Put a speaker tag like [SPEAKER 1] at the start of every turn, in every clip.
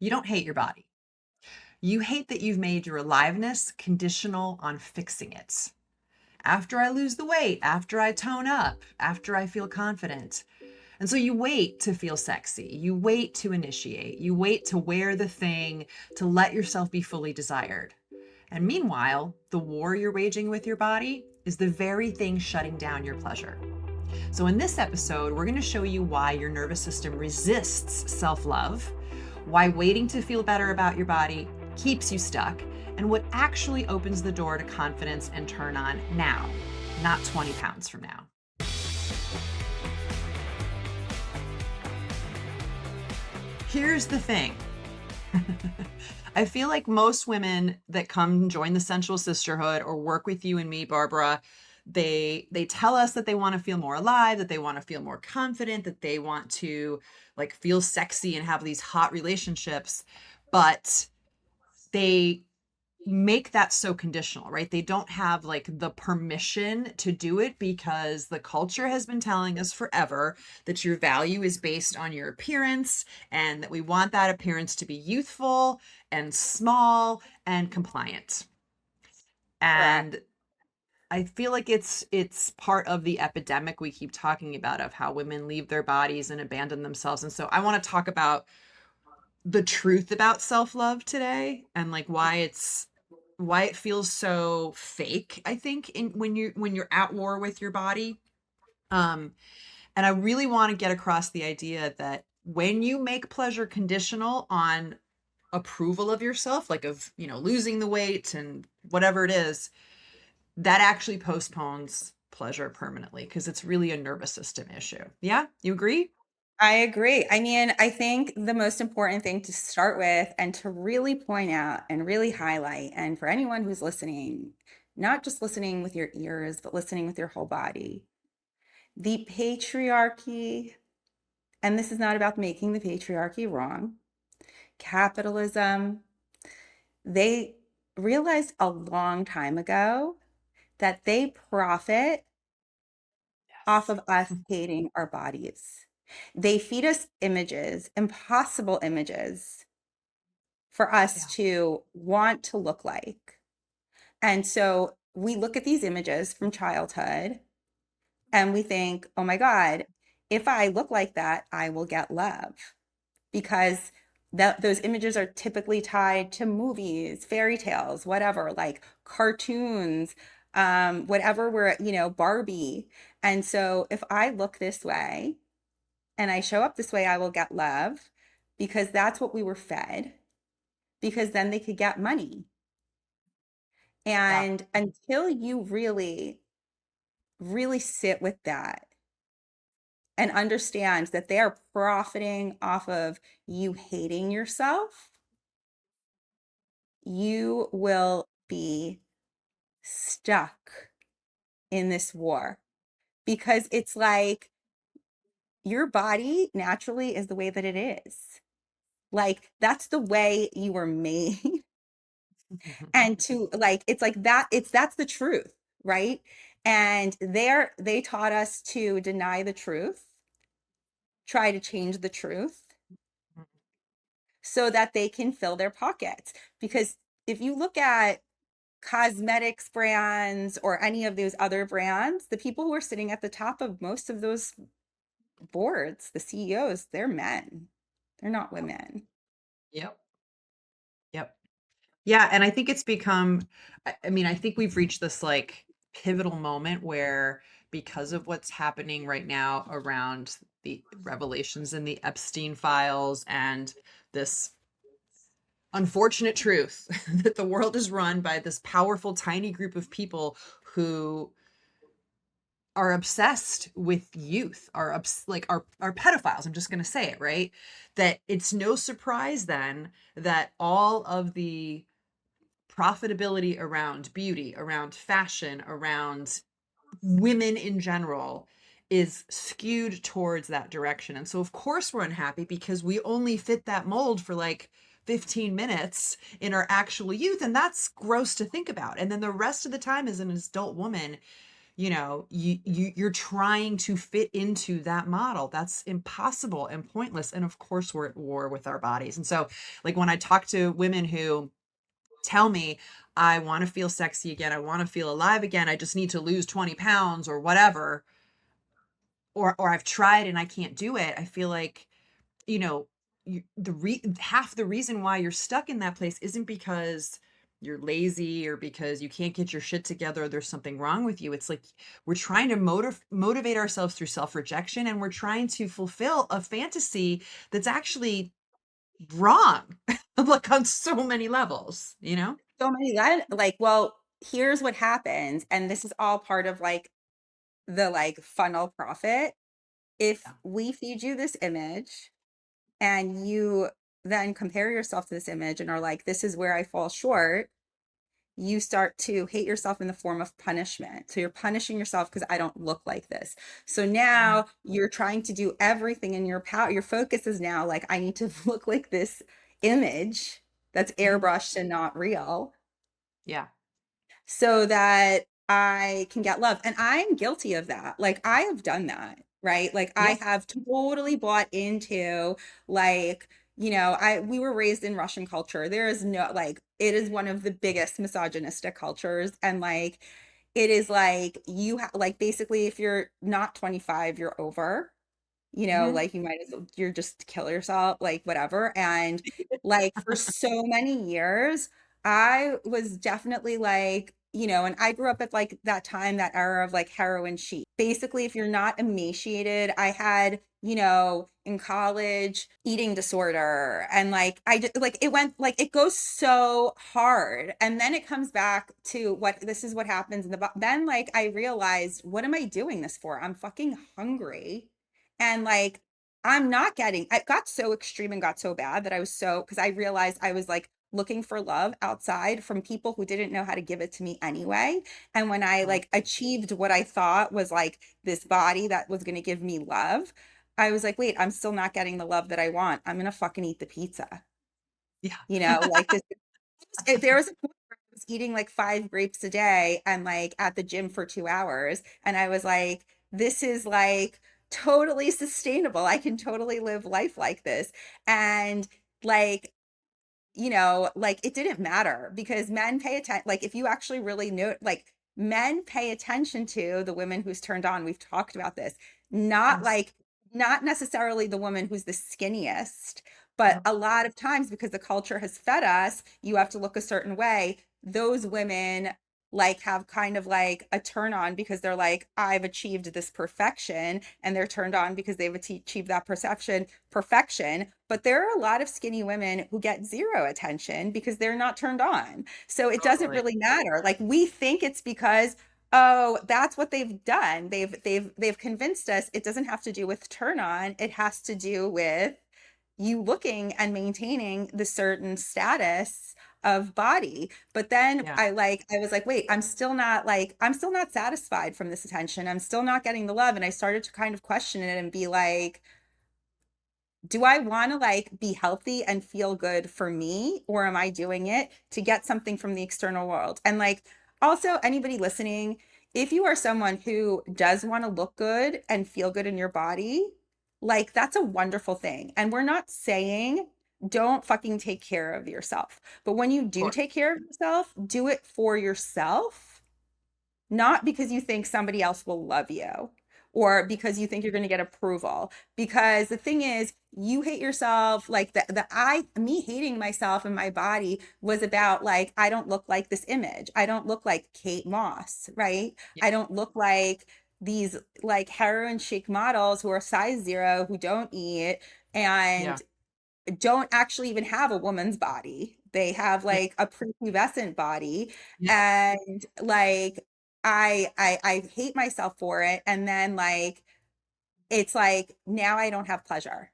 [SPEAKER 1] You don't hate your body. You hate that you've made your aliveness conditional on fixing it. After I lose the weight, after I tone up, after I feel confident. And so you wait to feel sexy. You wait to initiate. You wait to wear the thing, to let yourself be fully desired. And meanwhile, the war you're waging with your body is the very thing shutting down your pleasure. So, in this episode, we're going to show you why your nervous system resists self love, why waiting to feel better about your body keeps you stuck, and what actually opens the door to confidence and turn on now, not 20 pounds from now. Here's the thing. I feel like most women that come join the Sensual Sisterhood or work with you and me, Barbara, they tell us that they want to feel more alive, that they want to feel more confident, that they want to like feel sexy and have these hot relationships, but they make that so conditional, right? They don't have like the permission to do it because the culture has been telling us forever that your value is based on your appearance and that we want that appearance to be youthful and small and compliant.
[SPEAKER 2] Correct.
[SPEAKER 1] And I feel like it's part of the epidemic we keep talking about of how women leave their bodies and abandon themselves. And so I want to talk about the truth about self-love today and like why it feels so fake, I think, in when you're at war with your body. Um, and I really want to get across the idea that when you make pleasure conditional on approval of yourself, like of, losing the weight and whatever it is, that actually postpones pleasure permanently because it's really a nervous system issue. Yeah, you agree?
[SPEAKER 2] I agree. I mean, I think the most important thing to start with and to really point out and really highlight, and for anyone who's listening, not just listening with your ears, but listening with your whole body, the patriarchy, and this is not about making the patriarchy wrong, capitalism, they realized a long time ago that they profit off
[SPEAKER 1] Yes.
[SPEAKER 2] of us hating our bodies. They feed us images, impossible images for us
[SPEAKER 1] Yeah.
[SPEAKER 2] to want to look like. And so we look at these images from childhood and we think, oh my God, if I look like that, I will get love because those images are typically tied to movies, fairy tales, whatever, like cartoons, whatever Barbie. And so if I look this way and I show up this way, I will get love because that's what we were fed, because then they could get money.
[SPEAKER 1] Yeah.
[SPEAKER 2] And until you really, really sit with that and understand that they are profiting off of you hating yourself, you will be stuck in this war because it's like your body naturally is the way that it is. Like that's the way you were made. And to like it's like that that's the truth, right? And they taught us to deny the truth, try to change the truth so that they can fill their pockets. Because if you look at cosmetics brands or any of those other brands, the people who are sitting at the top of most of those boards, the CEOs, they're men. They're not women.
[SPEAKER 1] Yep. Yep. Yeah, and I think it's become I mean, I think we've reached this like pivotal moment where because of what's happening right now around the revelations in the Epstein files and this unfortunate truth that the world is run by this powerful tiny group of people who are obsessed with youth, like are pedophiles. I'm just going to say it, right? That it's no surprise then that all of the profitability around beauty, around fashion, around women in general is skewed towards that direction. And so, of course, we're unhappy because we only fit that mold for like 15 minutes in our actual youth. And that's gross to think about. And then the rest of the time, as an adult woman, you're trying to fit into that model. That's impossible and pointless. And of course, we're at war with our bodies. And so, like, when I talk to women who tell me, I want to feel sexy again, I want to feel alive again, I just need to lose 20 pounds or whatever, or I've tried and I can't do it, I feel like, you know, half the reason why you're stuck in that place isn't because you're lazy or because you can't get your shit together or there's something wrong with you. It's like we're trying to motivate ourselves through self-rejection, and we're trying to fulfill a fantasy that's actually wrong, like on so many levels, you know?
[SPEAKER 2] So many like, well, here's what happens, and this is all part of like the like funnel profit. If
[SPEAKER 1] Yeah.
[SPEAKER 2] we feed you this image and you then compare yourself to this image and are like, this is where I fall short, you start to hate yourself in the form of punishment. So you're punishing yourself because I don't look like this. So
[SPEAKER 1] Mhm.
[SPEAKER 2] now you're trying to do everything in your power. Your focus is now like, I need to look like this image that's
[SPEAKER 1] Mhm.
[SPEAKER 2] airbrushed and not real
[SPEAKER 1] Yeah.
[SPEAKER 2] so that I can get love. And I'm guilty of that. Like I have done that, right? Like I
[SPEAKER 1] Yeah.
[SPEAKER 2] have totally bought into like, we were raised in Russian culture. There is no like it is one of the biggest misogynistic cultures. And like it is like like basically if you're not 25, you're over,
[SPEAKER 1] Mhm.
[SPEAKER 2] like you might as well you're just kill yourself, like whatever. And like for so many years, I was definitely like, and I grew up at like that time, that era of like heroin chic. Basically, if you're not emaciated, I had, in college, eating disorder. And like I just like it went like it goes so hard. And then it comes back to what this is what happens in then like I realized, what am I doing this for? I'm fucking hungry. And like, I'm not getting, it got so extreme and got so bad that I was because I realized I was like looking for love outside from people who didn't know how to give it to me anyway. And when I
[SPEAKER 1] Oh,
[SPEAKER 2] like achieved what I thought was like this body that was going to give me love, I was like, wait, I'm still not getting the love that I want. I'm going to fucking eat the pizza.
[SPEAKER 1] yeah.
[SPEAKER 2] Like this if there was a point where I was eating like 5 grapes a day and like at the gym for 2 hours, and I was like, this is like totally sustainable. I can totally live life like this. And like, like it didn't matter because men pay attention. Like, if you actually really know, like, men pay attention to the women who's turned on. We've talked about this, not
[SPEAKER 1] Yes.
[SPEAKER 2] like, not necessarily the woman who's the skinniest, but
[SPEAKER 1] Yep.
[SPEAKER 2] a lot of times because the culture has fed us, you have to look a certain way. Those women like have kind of like a turn on because they're like, I've achieved this perfection, and they're turned on because they've achieved that perfection. But there are a lot of skinny women who get zero attention because they're not turned on. So it doesn't
[SPEAKER 1] Totally.
[SPEAKER 2] really matter. Like we think it's because, oh, that's what they've done. They've convinced us it doesn't have to do with turn on. It has to do with you looking and maintaining the certain status of body. But then
[SPEAKER 1] Yeah.
[SPEAKER 2] I was like, wait, I'm still not satisfied from this attention. I'm still not getting the love. And I started to kind of question it and be like, do I want to like be healthy and feel good for me, or am I doing it to get something from the external world? And like, also, anybody listening, if you are someone who does want to look good and feel good in your body, like that's a wonderful thing. And we're not saying don't fucking take care of yourself, but when you
[SPEAKER 1] Of
[SPEAKER 2] do
[SPEAKER 1] course.
[SPEAKER 2] take care of yourself, do it for yourself, not because you think somebody else will love you or because you think you're going to get approval. Because the thing is, you hate yourself. Like me hating myself and my body was about like, I don't look like this image. I don't look like Kate Moss, right?
[SPEAKER 1] Yeah.
[SPEAKER 2] I don't look like these like heroin chic models who are size zero, who don't eat
[SPEAKER 1] Yeah.
[SPEAKER 2] and don't actually even have a woman's body. They have
[SPEAKER 1] Yeah.
[SPEAKER 2] like a prepubescent body.
[SPEAKER 1] Yeah.
[SPEAKER 2] And like I hate myself for it. And then like it's like now I don't have pleasure.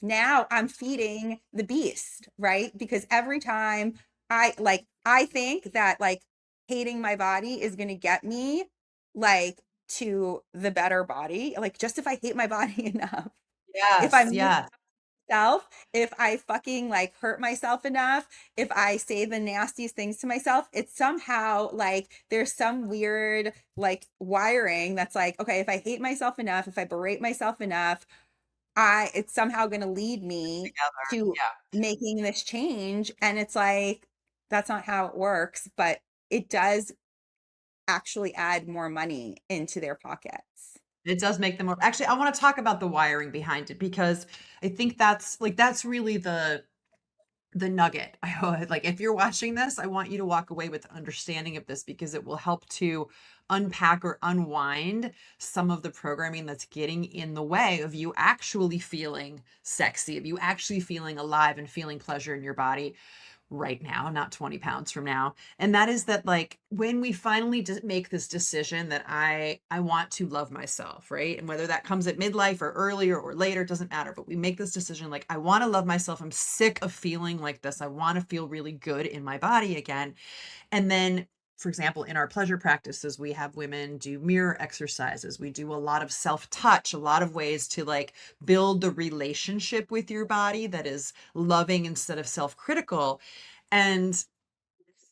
[SPEAKER 2] Now I'm feeding the beast, right? Because every time I think that like hating my body is gonna get me like to the better body. Like just if I hate my body enough, if
[SPEAKER 1] Yes.
[SPEAKER 2] I'm
[SPEAKER 1] Yes.
[SPEAKER 2] myself, if I fucking like hurt myself enough, if I say the nastiest things to myself, it's somehow like there's some weird like wiring that's like, okay, if I hate myself enough, if I berate myself enough, it's somehow going to lead me
[SPEAKER 1] together.
[SPEAKER 2] to
[SPEAKER 1] Yeah.
[SPEAKER 2] making this change. And it's like, that's not how it works, but it does actually add more money into their pockets.
[SPEAKER 1] It does make them more actually, I wanna talk about the wiring behind it because I think that's really the nugget. Like, if you're watching this, I want you to walk away with understanding of this because it will help to unpack or unwind some of the programming that's getting in the way of you actually feeling sexy, of you actually feeling alive and feeling pleasure in your body right now, not 20 pounds from now. And that is that like when we finally make this decision that I want to love myself, right? And whether that comes at midlife or earlier or later, it doesn't matter, but we make this decision like I want to love myself. I'm sick of feeling like this. I want to feel really good in my body again. And then for example, in our pleasure practices, we have women do mirror exercises. We do a lot of self touch, a lot of ways to like build the relationship with your body that is loving instead of self critical. And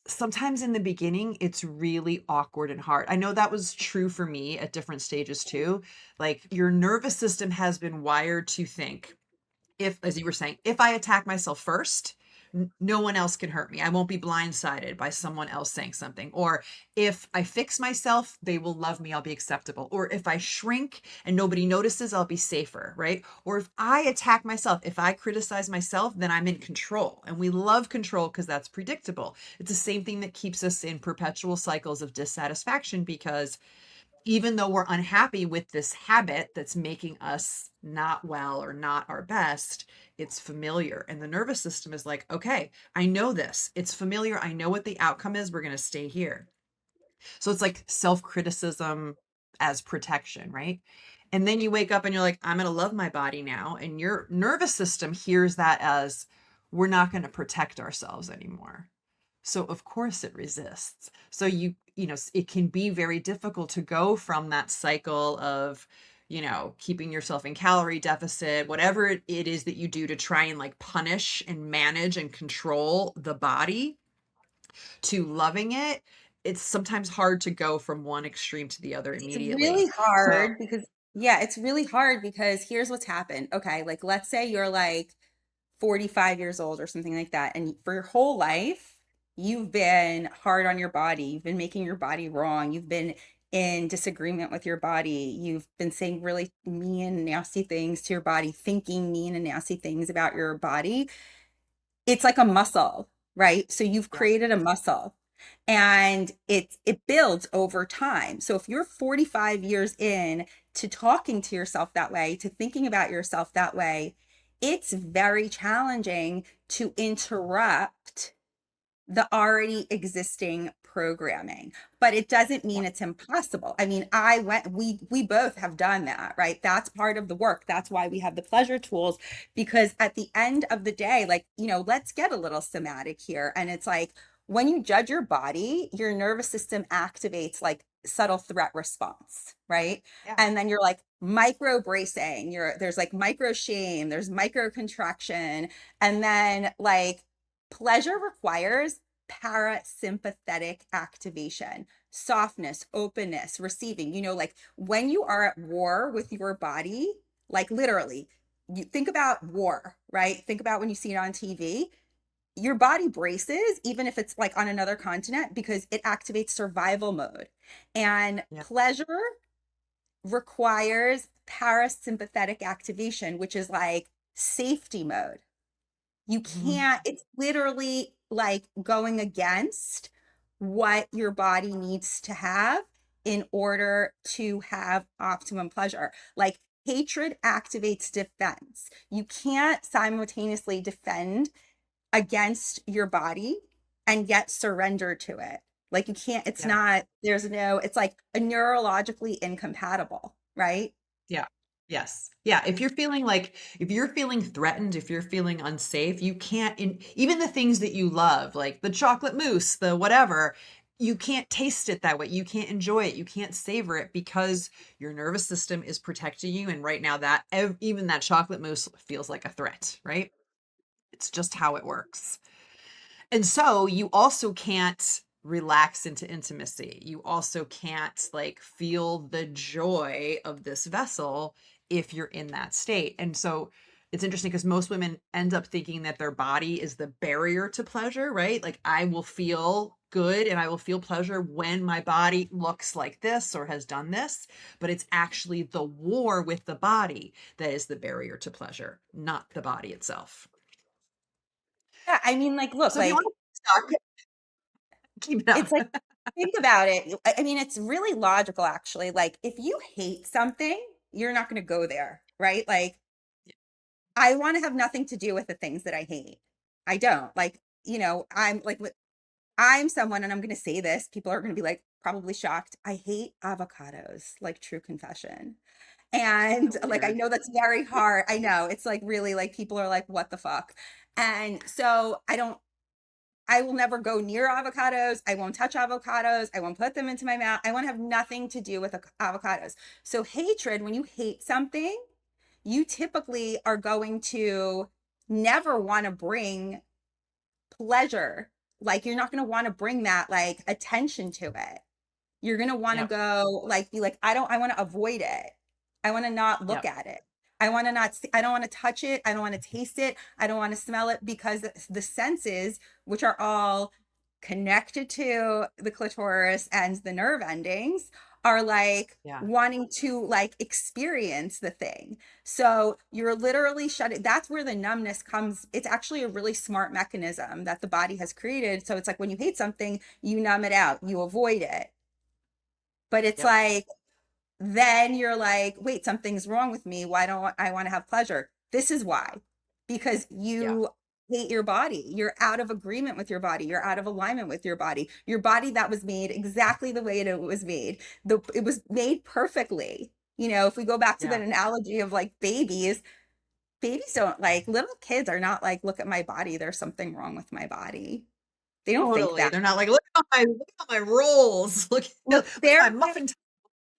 [SPEAKER 1] sometimes in the beginning, it's really awkward and hard. I know that was true for me at different stages too. Like your nervous system has been wired to think, if, as you were saying, if I attack myself first, no one else can hurt me. I won't be blindsided by someone else saying something. Or if I fix myself, they will love me. I'll be acceptable. Or if I shrink and nobody notices, I'll be safer, right? Or if I attack myself, if I criticize myself, then I'm in control. And we love control because that's predictable. It's the same thing that keeps us in perpetual cycles of dissatisfaction because even though we're unhappy with this habit that's making us not well or not our best, it's familiar. And the nervous system is like, okay, I know this. It's familiar. I know what the outcome is. We're going to stay here. So it's like self criticism as protection, right? And then you wake up and you're like, I'm going to love my body now. And your nervous system hears that as we're not going to protect ourselves anymore. So of course it resists. So it can be very difficult to go from that cycle of, keeping yourself in calorie deficit, whatever it is that you do to try and like punish and manage and control the body to loving it. It's sometimes hard to go from one extreme to the other
[SPEAKER 2] It's really
[SPEAKER 1] immediately. So
[SPEAKER 2] hard because, yeah, it's really hard because here's what's happened. Okay, like let's say you're like 45 years old or something like that, and for your whole life, you've been hard on your body. You've been making your body wrong. You've been in disagreement with your body. You've been saying really mean, nasty things to your body, thinking mean and nasty things about your body. It's like a muscle, right? So you've
[SPEAKER 1] yeah.
[SPEAKER 2] created a muscle and it builds over time. So if you're 45 years in to talking to yourself that way, to thinking about yourself that way, it's very challenging to interrupt the already existing programming, but it doesn't mean it's impossible. I mean, we both have done that, right? That's part of the work. That's why we have the pleasure tools, because at the end of the day, like, let's get a little somatic here. And it's like when you judge your body, your nervous system activates like subtle threat response, right?
[SPEAKER 1] Yeah.
[SPEAKER 2] And then you're like micro bracing, there's like micro shame, there's micro contraction, and then like pleasure requires parasympathetic activation, softness, openness, receiving. Like when you are at war with your body, like literally, you think about war, right? Think about when you see it on TV. Your body braces, even if it's like on another continent, because it activates survival mode. And
[SPEAKER 1] Yeah.
[SPEAKER 2] pleasure requires parasympathetic activation, which is like safety mode. You
[SPEAKER 1] Mhm.
[SPEAKER 2] can't, it's literally like going against what your body needs to have in order to have optimum pleasure. Like hatred activates defense. You can't simultaneously defend against your body and yet surrender to it. Like you can't, it's
[SPEAKER 1] Yeah.
[SPEAKER 2] not, there's no, it's like a neurologically incompatible, right?
[SPEAKER 1] Yeah. Yes. Yeah. If you're feeling threatened, if you're feeling unsafe, you can't, even the things that you love, like the chocolate mousse, the whatever, you can't taste it that way. You can't enjoy it. You can't savor it because your nervous system is protecting you. And right now, that even that chocolate mousse feels like a threat, right? It's just how it works. And so you also can't relax into intimacy. You also can't like feel the joy of this vessel if you're in that state. And so it's interesting because most women end up thinking that their body is the barrier to pleasure, right? Like I will feel good and I will feel pleasure when my body looks like this or has done this, but it's actually the war with the body that is the barrier to pleasure, not the body itself.
[SPEAKER 2] Yeah, I mean, like, look,
[SPEAKER 1] So if you want
[SPEAKER 2] like,
[SPEAKER 1] to talk, keep it
[SPEAKER 2] it's
[SPEAKER 1] up.
[SPEAKER 2] like, think about it. I mean, it's really logical, actually. Like, if you hate something, you're not going to go there, right? Like, I want to have nothing to do with the things that I hate. I don't. Like, I'm like, I'm someone, and I'm going to say this, people are going to be like, probably shocked. I hate avocados, like, true confession. And
[SPEAKER 1] So
[SPEAKER 2] like, I
[SPEAKER 1] weird.
[SPEAKER 2] know that's very hard. I know it's like really like people are like, what the fuck? And so I will never go near avocados. I won't touch avocados. I won't put them into my mouth. I want to have nothing to do with avocados. So, hatred, when you hate something, you typically are going to never want to bring pleasure. Like, you're not going to want to bring that like attention to it. You're going to want to
[SPEAKER 1] Yep.
[SPEAKER 2] go like, be like, I want to avoid it. I want to not look
[SPEAKER 1] Yep.
[SPEAKER 2] at it. I want to not see, I don't want to touch it. I don't want to taste it. I don't want to smell it because the senses, which are all connected to the clitoris and the nerve endings, are like
[SPEAKER 1] Yeah.
[SPEAKER 2] wanting to like experience the thing. So you're literally shutting, that's where the numbness comes. It's actually a really smart mechanism that the body has created. So it's like when you hate something, you numb it out, you avoid it. But it's
[SPEAKER 1] Yep.
[SPEAKER 2] like, then you're like, wait, something's wrong with me. Why don't I want to have pleasure? This is why. Because
[SPEAKER 1] Yeah.
[SPEAKER 2] you hate your body. You're out of agreement with your body. You're out of alignment with your body that was made exactly the way it was made. It was made perfectly. If we go back to that
[SPEAKER 1] Yeah.
[SPEAKER 2] analogy of like babies don't like little kids are not like, look at my body. There's something wrong with my body. They don't think
[SPEAKER 1] Totally.
[SPEAKER 2] that.
[SPEAKER 1] They're not like, look at my rolls. Look
[SPEAKER 2] Look,
[SPEAKER 1] at
[SPEAKER 2] they're
[SPEAKER 1] my muffin top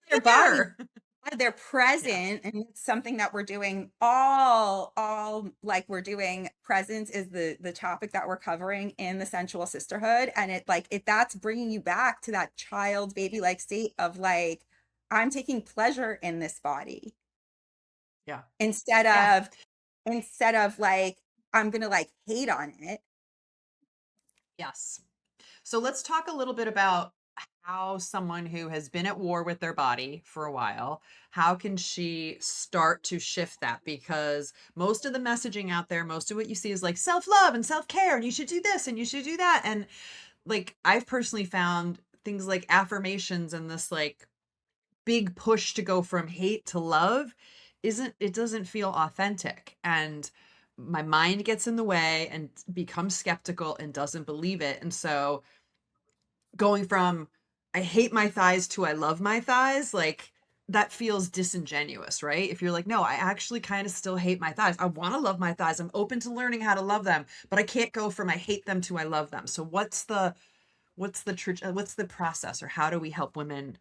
[SPEAKER 2] their body.
[SPEAKER 1] there.
[SPEAKER 2] They're
[SPEAKER 1] Yeah.
[SPEAKER 2] present, and it's something that we're doing all like we're doing. Presence is the topic that we're covering in the sensual sisterhood, and that's bringing you back to that child baby like state of like, I'm taking pleasure in this body
[SPEAKER 1] Yeah.
[SPEAKER 2] instead
[SPEAKER 1] Yeah.
[SPEAKER 2] of like, I'm gonna like hate on it.
[SPEAKER 1] Yes. So let's talk a little bit about how someone who has been at war with their body for a while, how can she start to shift that? Because most of the messaging out there, most of what you see is like self-love and self-care, and you should do this and you should do that. And like I've personally found things like affirmations and this like big push to go from hate to love doesn't feel authentic, and my mind gets in the way and becomes skeptical and doesn't believe it. And so going from I hate my thighs to I love my thighs, like that feels disingenuous, right? If you're like, no, I actually kind of still hate my thighs. I want to love my thighs. I'm open to learning how to love them, but I can't go from I hate them to I love them. So what's the process, or how do we help women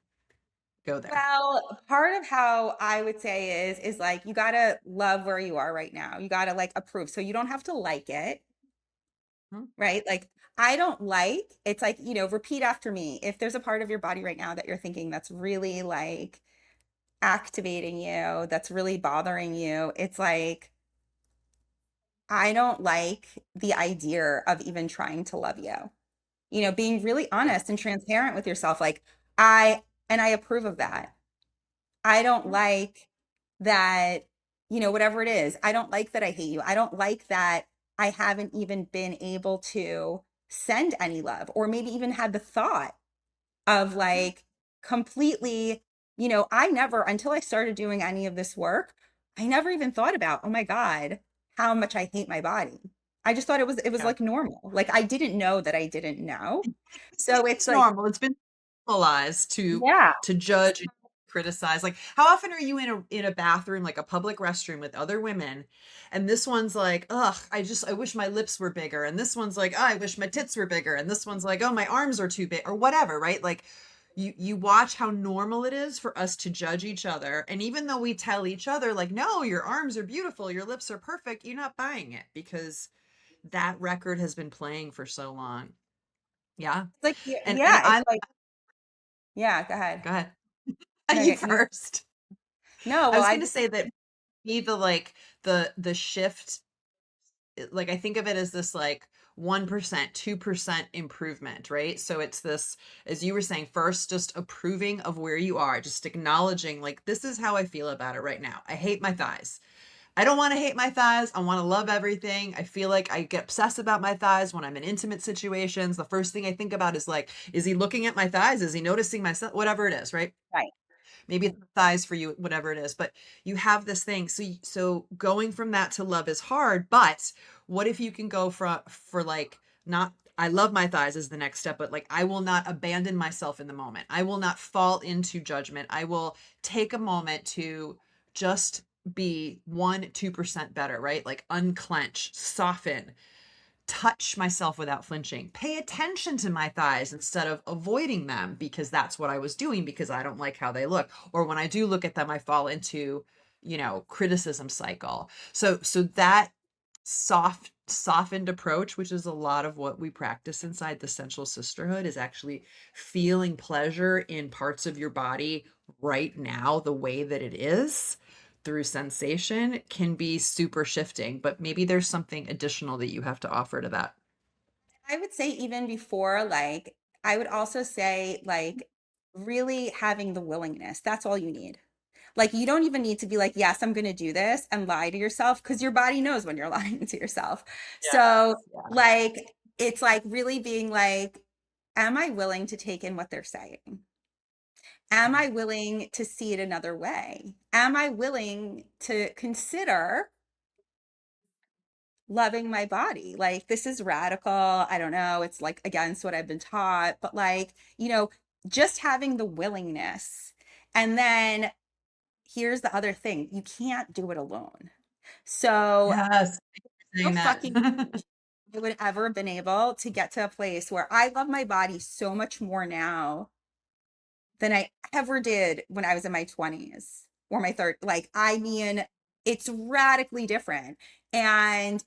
[SPEAKER 1] go there?
[SPEAKER 2] Well, part of how I would say is like, you gotta love where you are right now. You gotta like approve. So you don't have to like it.
[SPEAKER 1] Hmm?
[SPEAKER 2] Right? Like, I don't like, it's like, repeat after me. If there's a part of your body right now that you're thinking that's really like activating you, that's really bothering you, it's like, I don't like the idea of even trying to love you. Being really
[SPEAKER 1] Yeah.
[SPEAKER 2] honest and transparent with yourself. Like, and I approve of that. I don't
[SPEAKER 1] Yeah.
[SPEAKER 2] like that, whatever it is. I don't like that I hate you. I don't like that I haven't even been able to send any love or maybe even had the thought of
[SPEAKER 1] Yeah.
[SPEAKER 2] like completely, I never, until I started doing any of this work, I never even thought about, oh my God, how much I hate my body. I just thought it was
[SPEAKER 1] Yeah.
[SPEAKER 2] like normal. Like, I didn't know that I didn't know.
[SPEAKER 1] It
[SPEAKER 2] So it's
[SPEAKER 1] is
[SPEAKER 2] like,
[SPEAKER 1] normal. It's been normalized
[SPEAKER 2] yeah.
[SPEAKER 1] to judge and criticize. Like, how often are you in a bathroom, like a public restroom with other women, and this one's like, "Ugh, I wish my lips were bigger," and this one's like, "Oh, I wish my tits were bigger," and this one's like, "Oh, my arms are too big," or whatever, right? Like, you watch how normal it is for us to judge each other, and even though we tell each other like, "No, your arms are beautiful, your lips are perfect," you're not buying it because that record has been playing for so long. Yeah.
[SPEAKER 2] It's like, yeah,
[SPEAKER 1] And
[SPEAKER 2] yeah, it's
[SPEAKER 1] I
[SPEAKER 2] like, yeah, go ahead.
[SPEAKER 1] go ahead.
[SPEAKER 2] No,
[SPEAKER 1] You first.
[SPEAKER 2] no,
[SPEAKER 1] I
[SPEAKER 2] well,
[SPEAKER 1] was
[SPEAKER 2] I
[SPEAKER 1] gonna
[SPEAKER 2] just,
[SPEAKER 1] say that me, the shift, like, I think of it as this, like, 1%, 2% improvement, right? So it's this, as you were saying, first, just approving of where you are, just acknowledging, like, "This is how I feel about it right now. I hate my thighs. I don't wanna hate my thighs, I wanna love everything. I feel like I get obsessed about my thighs when I'm in intimate situations. The first thing I think about is, like, is he looking at my thighs? Is he noticing my whatever it is, right?
[SPEAKER 2] right.
[SPEAKER 1] Maybe it's thighs for you, whatever it is, but you have this thing. So going from that to love is hard, but what if you can go for like, not, I love my thighs is the next step, but like, I will not abandon myself in the moment. I will not fall into judgment. I will take a moment to just be 1, 2% better, right? Like, unclench, soften, touch myself without flinching, pay attention to my thighs instead of avoiding them because that's what I was doing because I don't like how they look. Or when I do look at them, I fall into, criticism cycle. So that softened approach, which is a lot of what we practice inside the Sensual Sisterhood, is actually feeling pleasure in parts of your body right now the way that it is through sensation can be super shifting, but maybe there's something additional that you have to offer to that.
[SPEAKER 2] I would say even before, like, I would also say, like, really having the willingness. That's all you need. Like, you don't even need to be like, yes, I'm going to do this and lie to yourself because your body knows when you're lying to yourself. So,
[SPEAKER 1] Yes, yeah.
[SPEAKER 2] like, it's like really being like, am I willing to take in what they're saying? Am
[SPEAKER 1] Yeah.
[SPEAKER 2] I willing to see it another way? Am I willing to consider loving my body? Like, this is radical. I don't know. It's like against what I've been taught, but like, just having the willingness. And then here's the other thing, you can't do it alone. So,
[SPEAKER 1] Yes,
[SPEAKER 2] how
[SPEAKER 1] saying that.
[SPEAKER 2] fucking I would ever been able to get to a place where I love my body so much more now than I ever did when I was in my 20s or my third. Like, I mean, it's radically different. And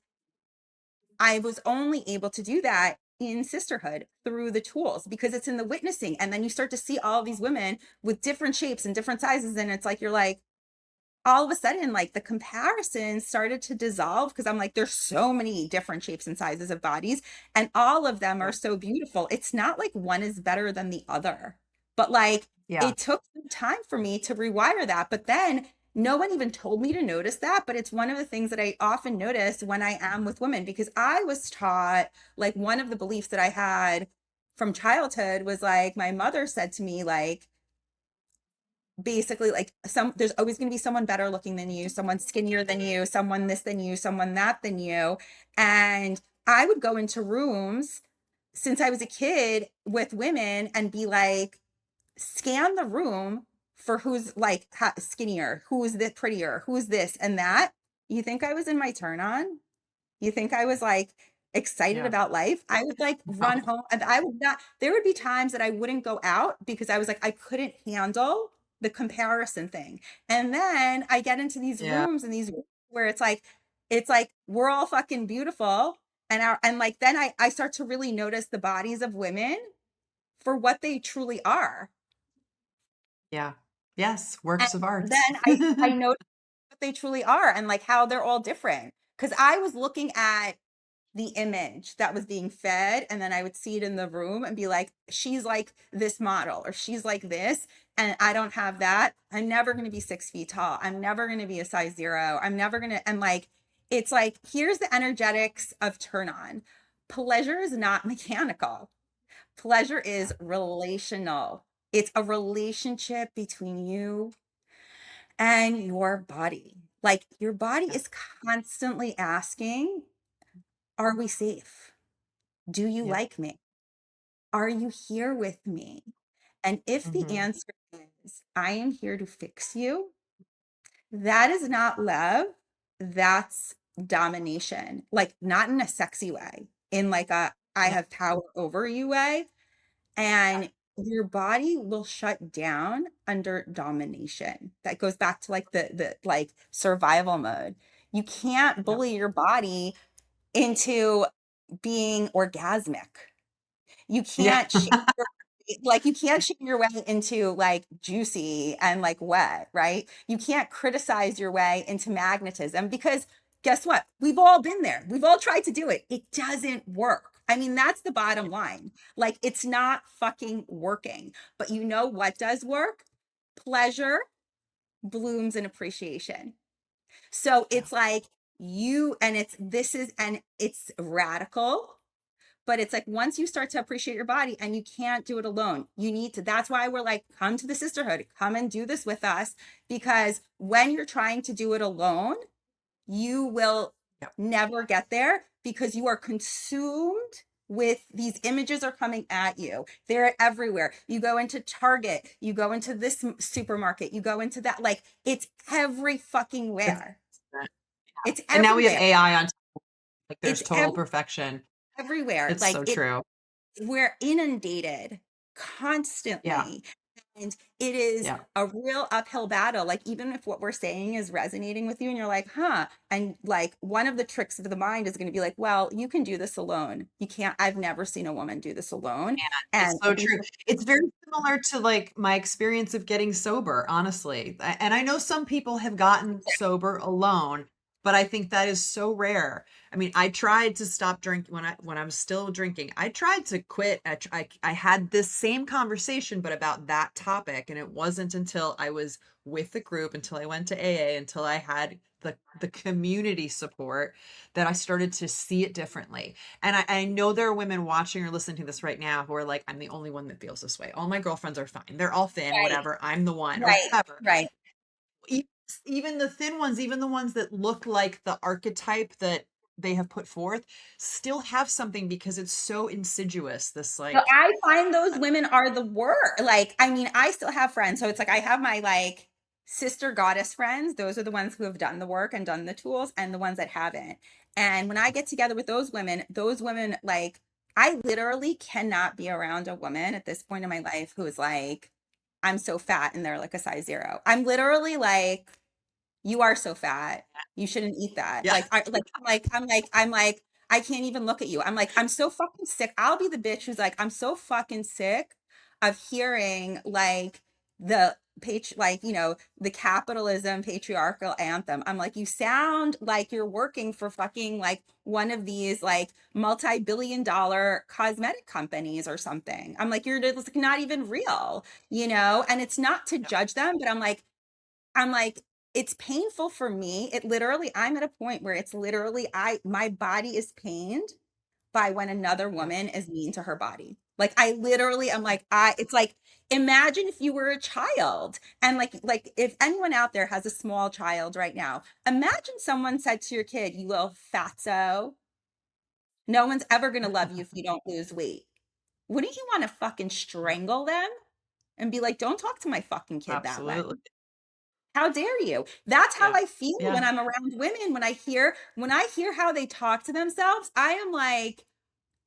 [SPEAKER 2] I was only able to do that in sisterhood through the tools because it's in the witnessing. And then you start to see all these women with different shapes and different sizes. And it's like, you're like, all of a sudden, like the comparison started to dissolve because I'm like, there's so many different shapes and sizes of bodies, and all of them are
[SPEAKER 1] Yep.
[SPEAKER 2] so beautiful. It's not like one is better than the other, but like
[SPEAKER 1] Yeah.
[SPEAKER 2] it took some time for me to rewire that. But then no one even told me to notice that. But it's one of the things that I often notice when I am with women because I was taught, like, one of the beliefs that I had from childhood was like, my mother said to me, like, basically, like, there's always going to be someone better looking than you, someone skinnier than you, someone this than you, someone that than you. And I would go into rooms since I was a kid with women and be like, scan the room for who's like skinnier, who's this prettier, who's this and that. You think I was in my turn on? You think I was like excited
[SPEAKER 1] Yeah.
[SPEAKER 2] about life? I would like run
[SPEAKER 1] No.
[SPEAKER 2] home and I would not, there would be times that I wouldn't go out because I was like, I couldn't handle the comparison thing. And then I get into these
[SPEAKER 1] Yeah.
[SPEAKER 2] rooms and these where it's like we're all fucking beautiful. And like then I start to really notice the bodies of women for what they truly are.
[SPEAKER 1] Yeah. Yes,
[SPEAKER 2] And
[SPEAKER 1] works of art.
[SPEAKER 2] then I notice what they truly are and like how they're all different. Because I was looking at the image that was being fed, and then I would see it in the room and be like, she's like this model or she's like this, and I don't have that. I'm never going to be 6 feet tall. I'm never going to be a size 0. I'm never going to. And like, it's like, here's the energetics of turn on. Pleasure is not mechanical. Pleasure is relational. It's a relationship between you and your body. Like, your body
[SPEAKER 1] Yeah.
[SPEAKER 2] is constantly asking, are we safe? Do you
[SPEAKER 1] Yep.
[SPEAKER 2] like me? Are you here with me? And if the
[SPEAKER 1] Mhm.
[SPEAKER 2] answer is is. I am here to fix you. That is not love. That's domination. Like not in a sexy way, in like a I
[SPEAKER 1] Yeah.
[SPEAKER 2] have power over you way. And your body will shut down under domination. That goes back to like the like survival mode. You can't
[SPEAKER 1] Yeah.
[SPEAKER 2] bully your body into being orgasmic. You
[SPEAKER 1] Yeah.
[SPEAKER 2] can't like you can't shame your way into like juicy and like wet, right? You can't criticize your way into magnetism because guess what? We've all been there. We've all tried to do it. It doesn't work. I mean, that's the bottom line. Like it's not fucking working. But you know what does work? Pleasure blooms in appreciation. So
[SPEAKER 1] Yeah.
[SPEAKER 2] it's like you and it's this is and it's radical, but it's like once you start to appreciate your body and you can't do it alone, you need to. That's why we're like, come to the sisterhood, come and do this with us. Because when you're trying to do it alone, you will
[SPEAKER 1] Yeah.
[SPEAKER 2] never get there because you are consumed with these images are coming at you. They're everywhere. You go into Target, you go into this supermarket, you go into that. Like it's every fucking
[SPEAKER 1] It's
[SPEAKER 2] where. It's
[SPEAKER 1] and now we have
[SPEAKER 2] everywhere.
[SPEAKER 1] AI on top, like there's
[SPEAKER 2] It's
[SPEAKER 1] total perfection.
[SPEAKER 2] everywhere.
[SPEAKER 1] It's
[SPEAKER 2] Like
[SPEAKER 1] so
[SPEAKER 2] it
[SPEAKER 1] true.
[SPEAKER 2] we're inundated
[SPEAKER 1] Yeah.
[SPEAKER 2] constantly. And it is
[SPEAKER 1] Yeah.
[SPEAKER 2] a real uphill battle. Like, even if what we're saying is resonating with you and you're like, huh. And like, one of the tricks of the mind is going to be like, well, you can do this alone. You can't, I've never seen a woman do this alone.
[SPEAKER 1] It's
[SPEAKER 2] And
[SPEAKER 1] so true. It's very similar to like my experience of getting sober, honestly. And I know some people have gotten sober alone, but I think that is so rare. I mean, I tried to stop drinking when I was still drinking. I tried to quit. I had this same conversation, but about that topic, and it wasn't until I was with the group, until I went to AA, until I had the community support that I started to see it differently. And I know there are women watching or listening to this right now who are like, I'm the only one that feels this way. All my girlfriends are fine. They're all thin,
[SPEAKER 2] right,
[SPEAKER 1] whatever. I'm the one, or
[SPEAKER 2] right,
[SPEAKER 1] whatever.
[SPEAKER 2] right.
[SPEAKER 1] E- Even the thin ones, even the ones that look like the archetype that they have put forth, still have something because it's so insidious. This,
[SPEAKER 2] So
[SPEAKER 1] like,
[SPEAKER 2] I find those women are the worst. Like, I mean, I still have friends. So it's like I have my like sister goddess friends. Those are the ones who have done the work and done the tools, and the ones that haven't. And when I get together with those women, like, I literally cannot be around a woman at this point in my life who is like, I'm so fat and they're like a size zero. I'm literally like, you are so fat. You shouldn't eat that.
[SPEAKER 1] yeah,
[SPEAKER 2] I'm like, I can't even look at you. I'm like, I'm so fucking sick. I'll be the bitch who's like, I'm so fucking sick of hearing like the like, the capitalism patriarchal anthem. I'm like, you sound like you're working for fucking like one of these like multi-billion-dollar cosmetic companies or something. I'm like, you're just not even real, and it's not to
[SPEAKER 1] yeah,
[SPEAKER 2] judge them, but I'm like, it's painful for me. It literally, I'm at a point where it's literally, my body is pained by when another
[SPEAKER 1] yeah,
[SPEAKER 2] woman is mean to her body. Like I literally, I'm like, it's like, imagine if you were a child and like if anyone out there has a small child right now, imagine someone said to your kid, you little fatso, no one's ever going to love you if you don't lose weight. Wouldn't you want to fucking
[SPEAKER 1] yeah,
[SPEAKER 2] strangle them and be like, don't talk to my fucking kid that way?
[SPEAKER 1] absolutely.
[SPEAKER 2] How dare you? That's how
[SPEAKER 1] Yeah,
[SPEAKER 2] I feel when
[SPEAKER 1] yeah,
[SPEAKER 2] I'm around women. When I hear how they talk to themselves, I am like,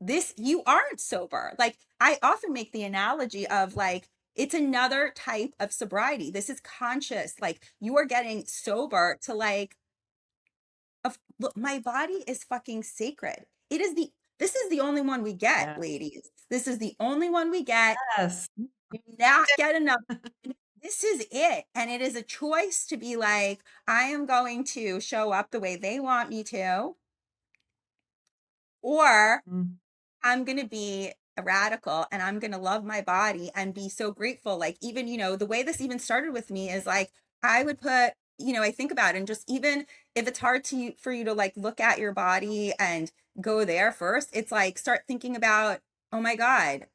[SPEAKER 2] this, you aren't sober. Like I often make the analogy of like, it's another type of sobriety. This is conscious. Like you are getting sober to like, look, my body is fucking sacred. This is the only one we get,
[SPEAKER 1] yeah.
[SPEAKER 2] ladies. This is the only one we get.
[SPEAKER 1] Yes.
[SPEAKER 2] Do not get enough. This is it. And it is a choice to be like, I am going to show up the way they want me to, or
[SPEAKER 1] Mm,
[SPEAKER 2] I'm going to be a radical and I'm going to love my body and be so grateful. Like, even, the way this even started with me is like, I would put, I think about it and just even if it's hard for you to like look at your body and go there first, it's like, start thinking about, oh my God,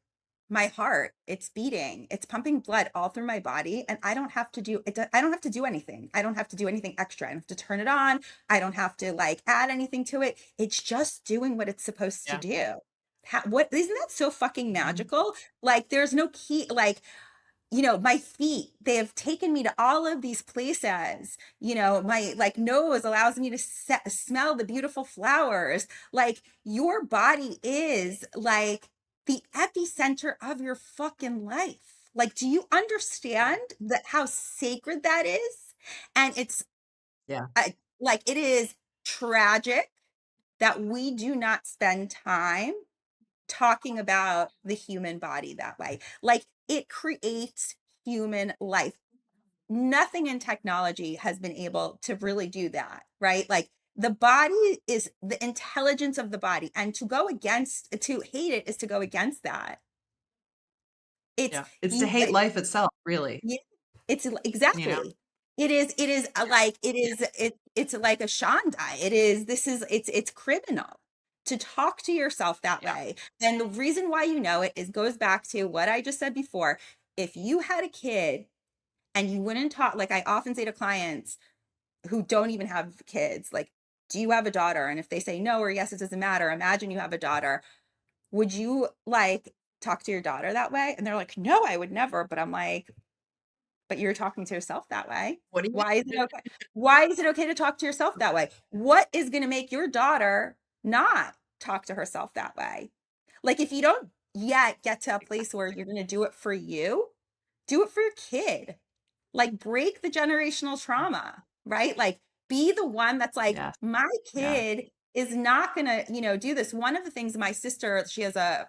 [SPEAKER 2] my heart, it's beating, it's pumping blood all through my body, and I don't have to do it. I don't have to do anything. I don't have to do anything extra. I don't have to turn it on. I don't have to like add anything to it. It's just doing what it's supposed to
[SPEAKER 1] yeah.
[SPEAKER 2] do. What isn't that so fucking
[SPEAKER 1] Mhm.
[SPEAKER 2] magical? Like there's no key. Like my feet, they have taken me to all of these places. My like nose allows me to smell the beautiful flowers. Like your body is like the epicenter of your fucking life. Like, do you
[SPEAKER 1] Yeah.
[SPEAKER 2] understand that how sacred that is? And it's
[SPEAKER 1] Yeah.
[SPEAKER 2] like it is tragic that we do not spend time talking about the human body that way. Like it creates human life. Nothing in technology has been able to really do that, right? Like the body is the intelligence of the body. And to hate it is to go against that. It's
[SPEAKER 1] Yeah. It's to
[SPEAKER 2] you,
[SPEAKER 1] hate life itself, really,
[SPEAKER 2] yeah, it's
[SPEAKER 1] you know?
[SPEAKER 2] exactly. It is like it's like a Shondai. It's criminal to talk to yourself that
[SPEAKER 1] Yeah.
[SPEAKER 2] way. And the reason why it is goes back to what I just said before. If you had a kid and you wouldn't talk, like I often say to clients who don't even have kids, like, do you have a daughter? And if they say no or yes, it doesn't matter. Imagine you have a daughter. Would you like talk to your daughter that way? And they're like, no, I would never. But I'm like, but you're talking to yourself that way.
[SPEAKER 1] What do you
[SPEAKER 2] Why is it okay? Why is it okay to talk to yourself that way? What is going to make your daughter not talk to herself that way? Like, if you don't yet get to a place where you're going to do it for you, do it for your kid. Like, break the generational trauma, right? Like, be the one that's like,
[SPEAKER 1] Yes.
[SPEAKER 2] my
[SPEAKER 1] Yeah.
[SPEAKER 2] kid is not gonna, do this. One of the things my sister,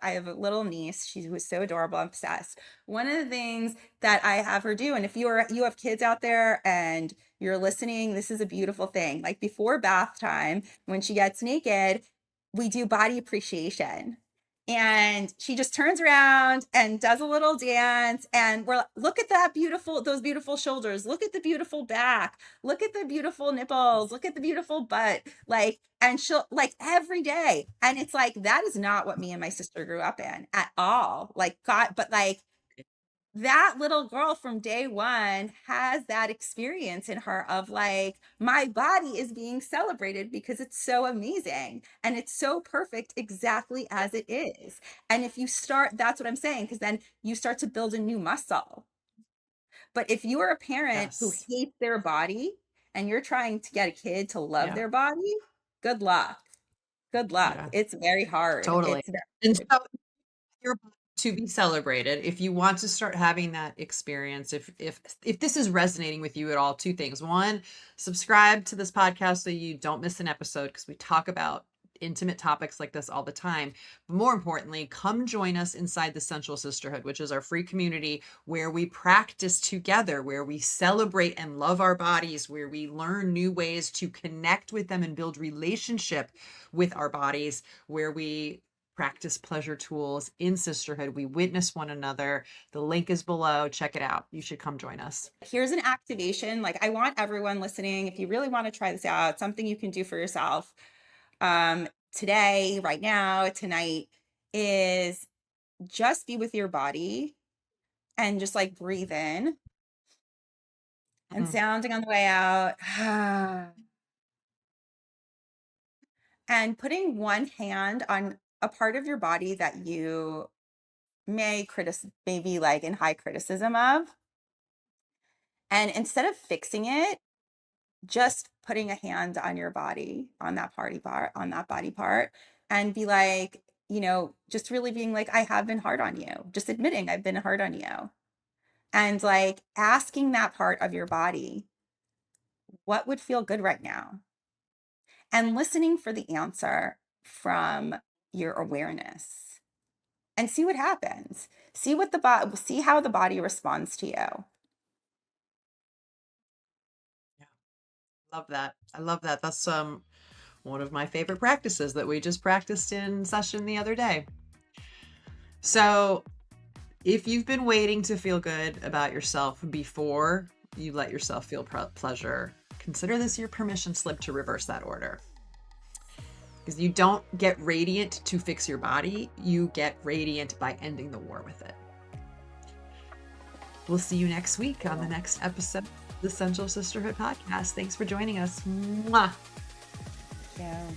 [SPEAKER 2] I have a little niece. She was so adorable. I'm obsessed. One of the things that I have her do, and if you have kids out there and you're listening, this is a beautiful thing. Like before bath time, when she gets naked, we do body appreciation. And she just turns around and does a little dance, and we're like, look at those beautiful shoulders, look at the beautiful back, look at the beautiful nipples, look at the beautiful butt. Like, and she'll like every day. And it's like, that is not what me and my sister grew up in at all. Like, God, but like that little girl from day one has that experience in her of like, my body is being celebrated because it's so amazing and it's so perfect exactly as it is. And if you start, that's what I'm saying, because then you start to build a new muscle. But if you are a parent who
[SPEAKER 1] Yes.
[SPEAKER 2] hates their body and you're trying to get a kid to love
[SPEAKER 1] Yeah.
[SPEAKER 2] their body, good luck. Good luck.
[SPEAKER 1] Yeah.
[SPEAKER 2] It's very hard.
[SPEAKER 1] Totally.
[SPEAKER 2] It's very
[SPEAKER 1] And
[SPEAKER 2] hard.
[SPEAKER 1] so your body to be celebrated, if you want to start having that experience, if this is resonating with you at all, two things. One, subscribe to this podcast so you don't miss an episode, because we talk about intimate topics like this all the time. But more importantly, come join us inside the Sensual Sisterhood, which is our free community where we practice together, where we celebrate and love our bodies, where we learn new ways to connect with them and build relationship with our bodies, where we practice pleasure tools in sisterhood. We witness one another. The link is below. Check it out. You should come join us.
[SPEAKER 2] Here's an activation. Like, I want everyone listening, if you really want to try this out, something you can do for yourself today, right now, tonight, is just be with your body and just like breathe in and
[SPEAKER 1] Mhm.
[SPEAKER 2] sounding on the way out. And putting one hand on a part of your body that you maybe like in high criticism of. And instead of fixing it, just putting a hand on your body, on that body part, and be like, just really being like, I have been hard on you, just admitting I've been hard on you. And like asking that part of your body, what would feel good right now? And listening for the answer from your awareness and see what happens. See how the body responds to you.
[SPEAKER 1] Yeah. Love that. I love that. That's one of my favorite practices that we just practiced in session the other day. So, if you've been waiting to feel good about yourself before you let yourself feel pleasure, consider this your permission slip to reverse that order. Because you don't get radiant to fix your body, you get radiant by ending the war with it. We'll see you next week on the next episode of the Sensual Sisterhood podcast. Thanks for joining us. Mwah.
[SPEAKER 2] Yeah.